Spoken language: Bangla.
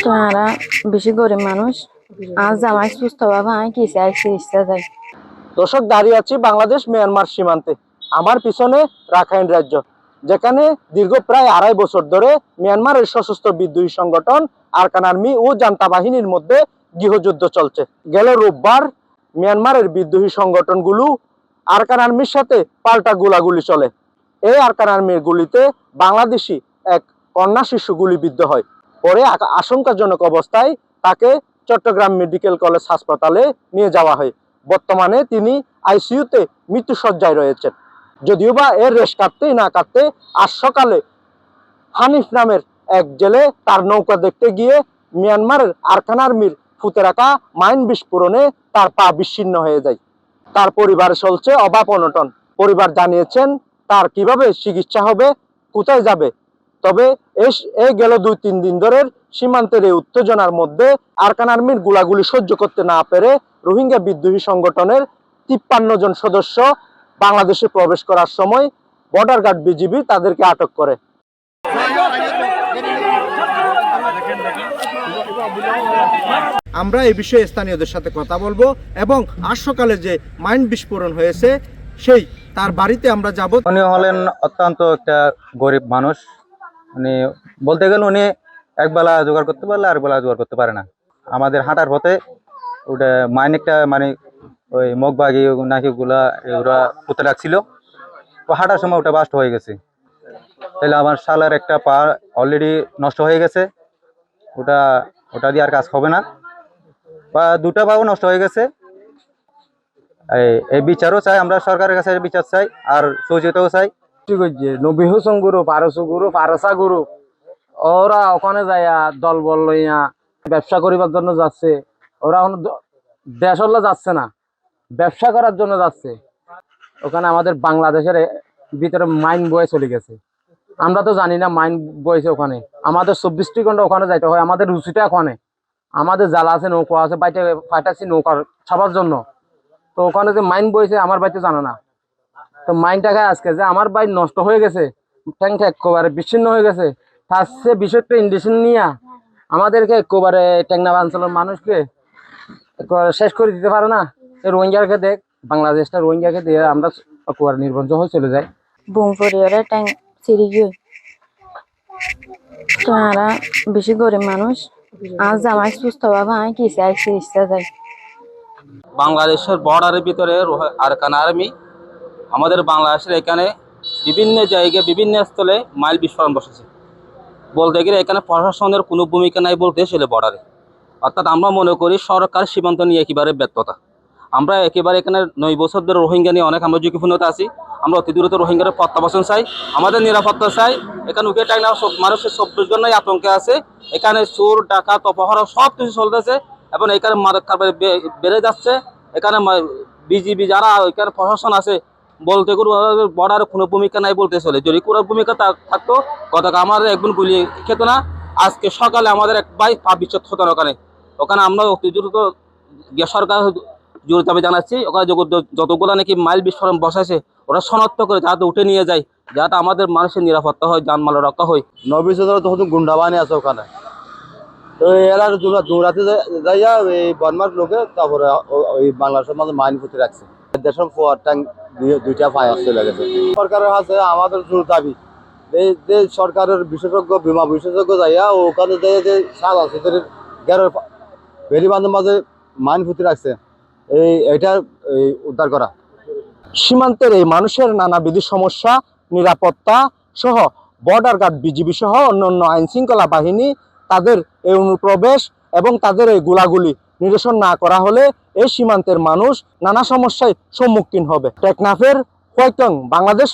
তারা বেশি গরিব মানুষ। আজ জামাই সুস্থ বাবা আমি কি চাই চিকিৎসা চাই। দর্শক, দাঁড়িয়ে আছি বাংলাদেশ মিয়ানমার সীমান্তে। আমার পিছনে রাখাইন রাজ্য, যেখানে দীর্ঘ প্রায় 2.5 বছর ধরে মিয়ানমারের সশস্ত্র বিদ্রোহী সংগঠন আরকান আর্মি ও জান্তা বাহিনীর মধ্যে গৃহযুদ্ধ চলছে। গেল রোববার মিয়ানমারের বিদ্রোহী সংগঠনগুলো আরকান আর্মির সাথে পাল্টা গোলাগুলি চলে। এই আরকান আর্মির গুলিতে বাংলাদেশি এক কন্যা শিশু গুলিবিদ্ধ হয়। পরে আশঙ্কাজনক অবস্থায় তাকে চট্টগ্রাম মেডিকেল কলেজ হাসপাতালে নিয়ে যাওয়া হয়। বর্তমানে তিনি আইসিইউতে মৃত্যুসজ্জায় রয়েছেন। যদিও বা এর রেশ কাটতেই না কাটতে আজ সকালে হানিফ নামের এক জেলে তার নৌকা দেখতে গিয়ে মিয়ানমারের আরকান আর্মির ফুতে রাখা মাইন বিস্ফোরণে তার পা বিচ্ছিন্ন হয়ে যায়। তার পরিবারে চলছে অভাব অনটন। পরিবার জানিয়েছেন তার কিভাবে চিকিৎসা হবে, কোথায় যাবে। তবে এই গেল 2-3 দিন ধরে সীমান্তের এই উত্তেজনার মধ্যে আরকান আর্মির গোলাগুলি সহ্য করতে না পেরে রোহিঙ্গা বিদ্রোহী সংগঠনের 53 জন সদস্য বাংলাদেশে প্রবেশ করার সময় বর্ডার গার্ড বিজিবি তাদেরকে আটক করে। আমরা এই বিষয়ে স্থানীয়দের সাথে কথা বলবো এবং আজ সকালে যে মাইন বিস্ফোরণ হয়েছে সেই তার বাড়িতে আমরা যাব। উনি হলেন অত্যন্ত একটা গরিব মানুষ। উনি বলতে গেলে উনি একবেলা জোগাড় করতে পারলে আর বেলা জোগাড় করতে পারে না। আমাদের হাঁটার পথে ওটা মাইনিকটা মানে ওই মগবাগি নাকি গুলা ওরা পুঁতে রাখছিল, তো হাঁটার সময় ওটা বাস্ট হয়ে গেছে। তাহলে আমার শালার একটা পা অলরেডি নষ্ট হয়ে গেছে, ওটা দিয়ে আর কাজ হবে না, বা 2টা পাও নষ্ট হয়ে গেছে। এই বিচারও চাই, আমরা সরকারের কাছে বিচার চাই আর সহযোগিতাও চাই। ঠিক হচ্ছে নবী হোসেন গ্রুপ, আরসা গ্রুপ ওরা ওখানে যাইয়া দল বল লইয়া ব্যবসা করিবার জন্য যাচ্ছে। ওরা এখন দেশ হল্লা যাচ্ছে না, ব্যবসা করার জন্য যাচ্ছে। ওখানে আমাদের বাংলাদেশের ভিতরে মাইন বয়ে চলে গেছে। আমরা তো জানি না মাইন বয়েছে ওখানে। আমাদের 24টি ঘন্টা ওখানে যাইতে হয়। আমাদের রুচিটা ওখানে, আমাদের জ্বালা আছে, নৌকা আছে, বাইতে পাঠাচ্ছি নৌকার ছাপার জন্য। তো ওখানে যে মাইন বইছে আমার বাড়িতে জানা না। তো মাইনটাকে আজকে যে আমার বাড়ি নষ্ট হয়ে গেছে, ট্যাঙ্কটা একেবারে বিচ্ছিন্ন হয়ে গেছে, তার সে বিষয়টা ইন্ডিশন নিয়ে আমাদেরকে একেবারে টেংনা অঞ্চলের মানুষকে শেষ করে দিতে পারে না। এই রোহিঙ্গাকে দেখ, বাংলাদেশটা রোহিঙ্গাকে দিয়ে আমরা একেবারে নির্বংশ হয়ে চলে যাই। বুম পরিবারে ট্যাং চিরি গিয়ে তারা বেশি গরিব মানুষ। আজ জামাই সুস্থ বাবা আমি কি চাই চিকিৎসা চাই। বাংলাদেশের বর্ডারের ভিতরে আরকান আর্মি আমাদের বাংলাদেশের এখানে বিভিন্ন জায়গায় বিভিন্ন স্থলে মাইল বিস্ফোরণ বসেছে। বলতে গেলে এখানে প্রশাসনের কোনো ভূমিকা নাই বলতে চলে বর্ডারে। অর্থাৎ আমরা মনে করি সরকার সীমান্ত নিয়ে একেবারে ব্যর্থতা। আমরা একেবারে এখানে 9 বছর ধরে রোহিঙ্গা নিয়ে অনেক আমরা ঝুঁকিপূর্ণতা আছি। আমরা অতি দ্রুত রোহিঙ্গার প্রত্যাবাসন চাই, আমাদের নিরাপত্তা চাই। এখানে উঠে টাইনা মানুষের 24 জন্যই আতঙ্কে আছে। এখানে চোর ডাকাত অপহরণ সব কিছু চলতেছে এবং এখানে মাদক কারবার বেড়ে যাচ্ছে। এখানে বিজিবি যারা এখানে প্রশাসন আছে বলতে গেলে বর্ডারে কোনো ভূমিকা নাই বলতে চলে। যদি কোনো ভূমিকা থাকতো গতকাল আমাদের একদিন গুলি খেত না। আজকে সকালে আমাদের এক ভাই পা বিচ্ছেদ হতো না ওখানে আমরা অতি দ্রুত সরকার জোর দাবি জানাচ্ছি। ওখানে যতগুলো নাকি মাইল বিস্ফোরণ বসাইছে ওরা শনাক্ত করে যাতে উঠে নিয়ে যায়, যাতে আমাদের মানুষের নিরাপত্তা হয়, জানমাল রক্ষা হয়। নবী তখন গুন্ডা বাহিনী আছে ওখানে, তো এরা দৌড়াতে যাইয়া এই বর্মার লোকে তারপরে ওই বাংলাদেশের মাঝে মাইন পুঁতে রাখছে। দেশের ফোয়ার ট্যাঙ্ক 2টা ফায়ার চলে গেছে। সরকারের কাছে আমাদের জোর দাবি, এই যে সরকারের বিশেষজ্ঞ বিমা বিশেষজ্ঞ যাইয়া ওখানে যাইয়া যে সাত আছে গ্যারের ভেরি বান্ধব মাঝে মাইন পুঁতে রাখছে, এইটা উদ্ধার করা। সীমান্তের এই মানুষের নানাবিধ সমস্যা, নিরাপত্তা সহ বর্ডার গার্ড বিজিবি সহ অন্যান্য আইন শৃঙ্খলা বাহিনী তাদের এই অনুপ্রবেশ এবং তাদের এই গোলাগুলি নিরসন না করা হলে এই সীমান্তের মানুষ নানা সমস্যায় সম্মুখীন হবে। টেকনাফের হোয়াইটং, বাংলাদেশ।